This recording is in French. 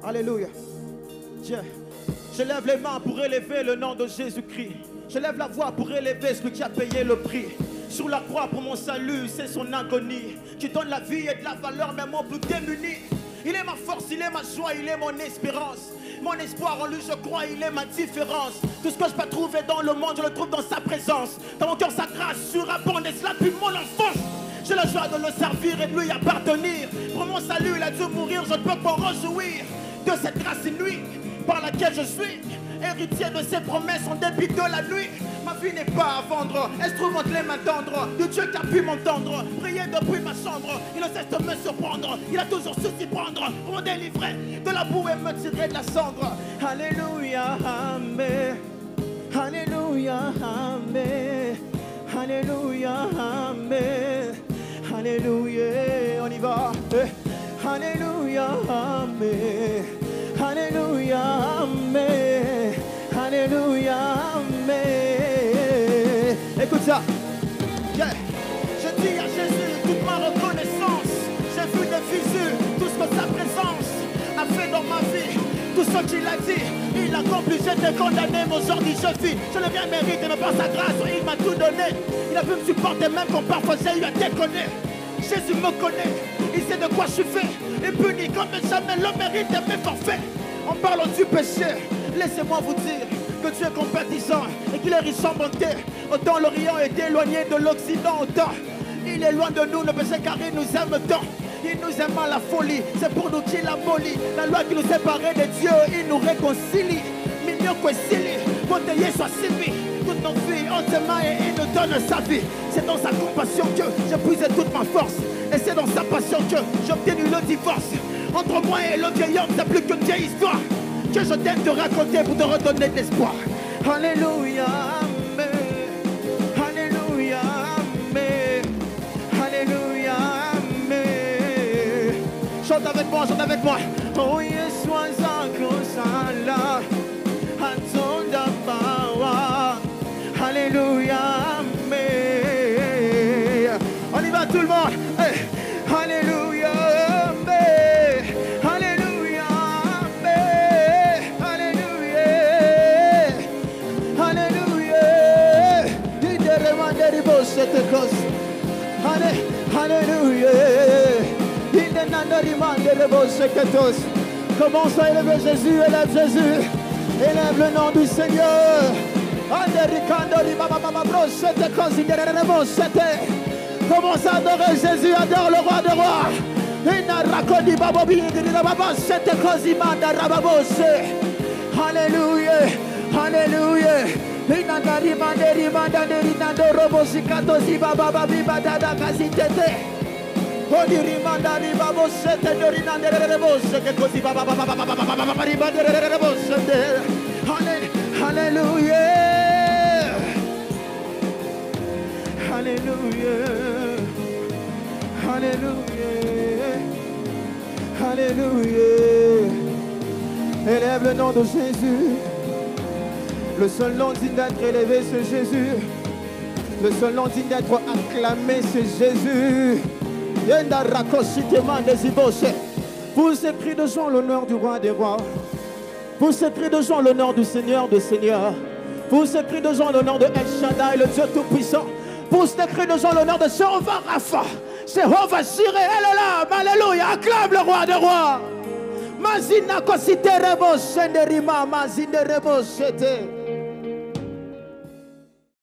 Alléluia. Je lève les mains pour élever le nom de Jésus-Christ. Je lève la voix pour élever celui qui a payé le prix. Sur la croix pour mon salut, c'est son agonie. Qui donne la vie et de la valeur même aux plus démunis. Il est ma force, il est ma joie, il est mon espérance. Mon espoir en lui je crois, il est ma différence. Tout ce que je peux trouver dans le monde, je le trouve dans sa présence. Dans mon cœur sa grâce surabonde et cela depuis mon enfance. J'ai la joie de le servir et de lui appartenir. Pour mon salut, il a dû mourir, je ne peux pas réjouir de cette grâce inouïe par laquelle je suis héritier de ses promesses en dépit de la nuit. Ma vie n'est pas à vendre, elle se trouve entre les mains tendres de Dieu qui a pu m'entendre. Prier depuis ma chambre, il ne cesse de me surprendre. Il a toujours su s'y prendre pour me délivrer de la boue et me tirer de la cendre. Alléluia, amen. Alléluia, amen. Alléluia, amen. Alléluia, on y va. Alléluia, amen. Alléluia, amen. Alléluia, amen. Écoute ça. Yeah. Je dis à Jésus toute ma reconnaissance. J'ai vu des fissures, tout ce que sa présence a fait dans ma vie. Tout ce qu'il a dit, il a accompli. J'étais condamné, mais aujourd'hui je vis. Je ne viens mériter, mais par sa grâce, il m'a tout donné. Il a pu me supporter même quand parfois j'ai eu à déconner. Jésus me connaît, il sait de quoi je suis fait. Impuni comme jamais le mérite de mes forfaits. En parlant du péché, laissez-moi vous dire que Dieu est compatissant et qu'il est riche en bonté. Autant l'Orient est éloigné de l'Occident, autant il est loin de nous le péché car il nous aime tant. Il nous aime à la folie, c'est pour nous qu'il abolit la loi qui nous séparait de Dieu, il nous réconcilie. Mignon Kwesili, Monteye soit Sibi. Toutes nos vies en ses mains et il nous donne sa vie. C'est dans sa compassion que j'ai puisé toute ma force. Et c'est dans sa passion que j'ai obtenu le divorce. Entre moi et le vieil homme, c'est plus qu'une vieille histoire que je t'aime te raconter pour te redonner de l'espoir. Alléluia, amen. Alléluia, amen. Alléluia, amen. Chante avec moi, chante avec moi. Oh yes, was a kosala. Hatonda bawa. Alléluia, amen. On y va tout le monde. Hey. Alléluia, amen. Alléluia, amen. Alléluia. Alléluia. Il te demande de bosser cette cause. Alléluia. Il te demande de bosser cette cause. Commence à élever Jésus, élève Jésus. Élève le nom du Seigneur. Commence à adorer Jésus, adore le roi de rois. Alléluia, alléluia. Alléluia. Alléluia. Alléluia. Alléluia. Élève le nom de Jésus. Le seul nom digne d'être élevé, c'est Jésus. Le seul nom digne d'être acclamé, c'est Jésus. Pour ce cri de joie, l'honneur du roi des rois. Pour ce cri de joie, l'honneur du Seigneur des seigneurs. Pour ce cri de joie, l'honneur de El Shaddai, le Dieu tout-puissant. Pour ce cri de joie, l'honneur de Jéhovah Rapha. Jéhovah Jireh, Elolam, alléluia, acclame le roi des rois. Mazina kosite rebo senderima, mazine rebo sete.